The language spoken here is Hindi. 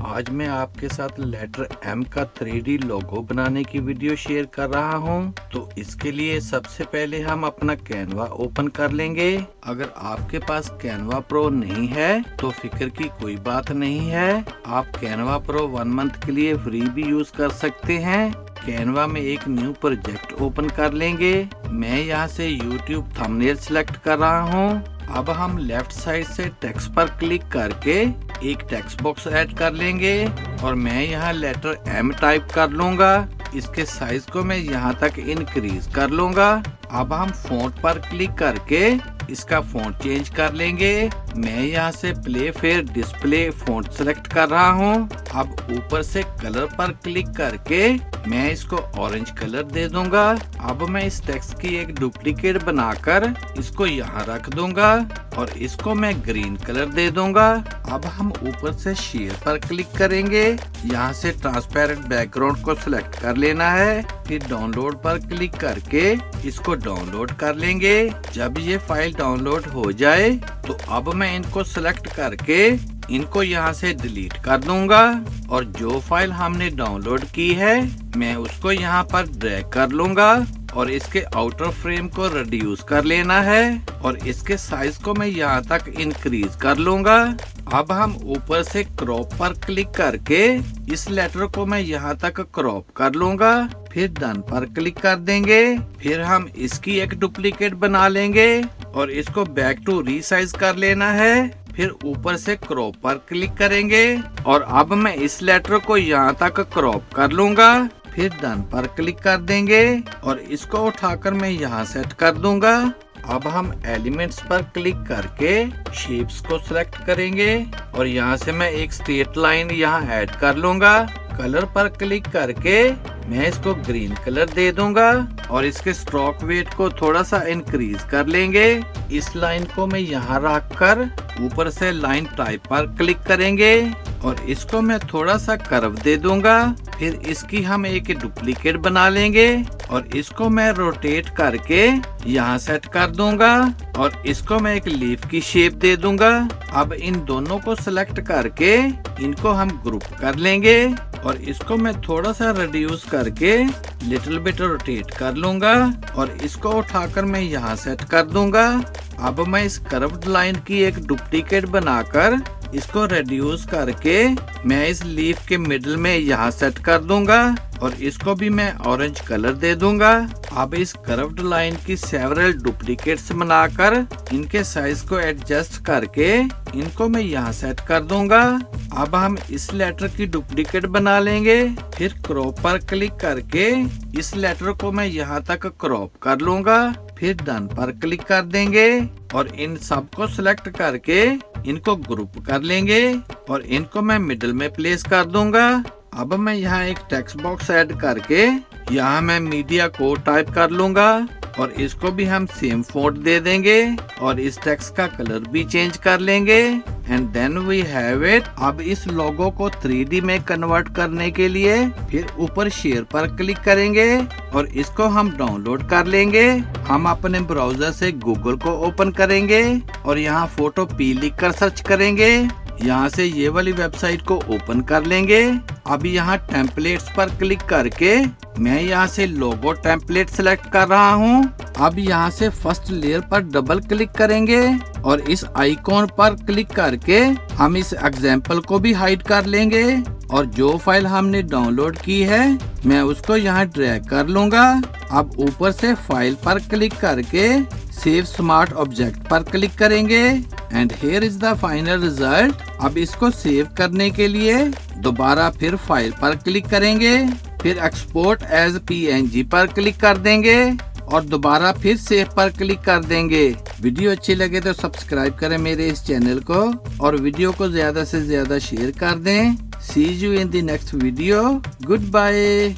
आज मैं आपके साथ लेटर एम का 3D लोगो बनाने की वीडियो शेयर कर रहा हूं। तो इसके लिए सबसे पहले हम अपना कैनवा ओपन कर लेंगे। अगर आपके पास कैनवा प्रो नहीं है तो फिक्र की कोई बात नहीं है, आप कैनवा प्रो 1 मंथ के लिए फ्री भी यूज कर सकते हैं। कैनवा में एक न्यू प्रोजेक्ट ओपन कर लेंगे। मैं यहाँ से YouTube थंबनेल सिलेक्ट कर रहा हूँ। अब हम लेफ्ट साइड से टेक्स्ट पर क्लिक करके एक टेक्स्ट बॉक्स ऐड कर लेंगे और मैं यहाँ लेटर एम टाइप कर लूंगा। इसके साइज को मैं यहाँ तक इंक्रीज कर लूंगा। अब हम फॉन्ट पर क्लिक करके इसका फॉन्ट चेंज कर लेंगे। मैं यहाँ से play fair display font select कर रहा हूँ। अब ऊपर से कलर पर क्लिक करके मैं इसको ऑरेंज कलर दे दूंगा। अब मैं इस टेक्स्ट की एक डुप्लीकेट बनाकर इसको यहाँ रख दूंगा और इसको मैं ग्रीन कलर दे दूंगा। अब हम ऊपर से शेयर पर क्लिक करेंगे। यहाँ से ट्रांसपेरेंट बैकग्राउंड को सिलेक्ट कर लेना है, फिर डाउनलोड पर क्लिक करके इसको डाउनलोड कर लेंगे। जब ये फाइल डाउनलोड हो जाए तो अब मैं इनको सिलेक्ट करके इनको यहाँ से डिलीट कर दूंगा और जो फाइल हमने डाउनलोड की है मैं उसको यहाँ पर ड्रैग कर लूंगा और इसके आउटर फ्रेम को रिड्यूस कर लेना है और इसके साइज को मैं यहाँ तक इंक्रीज कर लूंगा। अब हम ऊपर से क्रॉप पर क्लिक करके इस लेटर को मैं यहाँ तक क्रॉप कर लूंगा, फिर डन पर क्लिक कर देंगे। फिर हम इसकी एक डुप्लीकेट बना लेंगे और इसको बैक टू रीसाइज कर लेना है। फिर ऊपर से क्रॉप पर क्लिक करेंगे और अब मैं इस लेटर को यहाँ तक क्रॉप कर लूंगा, फिर डन पर क्लिक कर देंगे और इसको उठाकर मैं यहाँ सेट कर दूंगा। अब हम एलिमेंट्स पर क्लिक करके शेप्स को सिलेक्ट करेंगे और यहाँ से मैं एक स्ट्रेट लाइन यहाँ ऐड कर लूंगा। कलर पर क्लिक करके मैं इसको ग्रीन कलर दे दूंगा और इसके स्ट्रोक वेट को थोड़ा सा इंक्रीज कर लेंगे। इस लाइन को मैं यहाँ रख कर ऊपर से लाइन टाइप पर क्लिक करेंगे और इसको मैं थोड़ा सा कर्व दे दूंगा। फिर इसकी हम एक डुप्लीकेट बना लेंगे और इसको मैं रोटेट करके यहाँ सेट कर दूंगा और इसको मैं एक लीफ की शेप दे दूंगा। अब इन दोनों को सिलेक्ट करके इनको हम ग्रुप कर लेंगे और इसको मैं थोड़ा सा रिड्यूस करके लिटिल बिट रोटेट कर लूंगा और इसको उठाकर मैं यहाँ सेट कर दूंगा। अब मैं इस कर्व्ड लाइन की एक डुप्लीकेट बनाकर इसको रिड्यूस करके मैं इस लीफ के मिडिल में यहाँ सेट कर दूंगा और इसको भी मैं ऑरेंज कलर दे दूंगा। अब इस कर्व्ड लाइन की सेवरल डुप्लीकेट्स बनाकर इनके साइज को एडजस्ट करके इनको मैं यहाँ सेट कर दूंगा। अब हम इस लेटर की डुप्लीकेट बना लेंगे, फिर क्रॉप पर क्लिक करके इस लेटर को मैं यहाँ तक क्रॉप कर लूंगा, फिर डन पर क्लिक कर देंगे और इन सब को सिलेक्ट करके इनको ग्रुप कर लेंगे और इनको मैं मिडिल में प्लेस कर दूंगा। अब मैं यहाँ एक टेक्स्ट बॉक्स ऐड करके यहाँ मैं मीडिया को टाइप कर लूंगा और इसको भी हम सेम फॉन्ट दे देंगे और इस टेक्स्ट का कलर भी चेंज कर लेंगे and then we have it. अब इस लोगो को 3D में कन्वर्ट करने के लिए फिर ऊपर शेयर पर क्लिक करेंगे और इसको हम डाउनलोड कर लेंगे। हम अपने ब्राउजर से गूगल को ओपन करेंगे और यहाँ फोटो पी लिख कर सर्च करेंगे। यहाँ से ये वाली वेबसाइट को ओपन कर लेंगे। अब यहाँ टेम्पलेट्स पर क्लिक करके मैं यहाँ से लोगो टेम्पलेट सिलेक्ट कर रहा हूँ। अब यहाँ से फर्स्ट लेयर पर डबल क्लिक करेंगे और इस आइकॉन पर क्लिक करके हम इस एग्जाम्पल को भी हाइड कर लेंगे और जो फाइल हमने डाउनलोड की है मैं उसको यहाँ ड्रैग कर लूंगा। अब ऊपर से फाइल पर क्लिक करके सेव स्मार्ट ऑब्जेक्ट पर क्लिक करेंगे and here is the final result. अब इसको सेव करने के लिए दोबारा फिर फाइल पर क्लिक करेंगे, फिर एक्सपोर्ट एज PNG पर क्लिक कर देंगे और दोबारा फिर सेव पर क्लिक कर देंगे। वीडियो अच्छी लगे तो सब्सक्राइब करें मेरे इस चैनल को और वीडियो को ज्यादा से ज्यादा शेयर कर दें। See you in the next video. Good bye.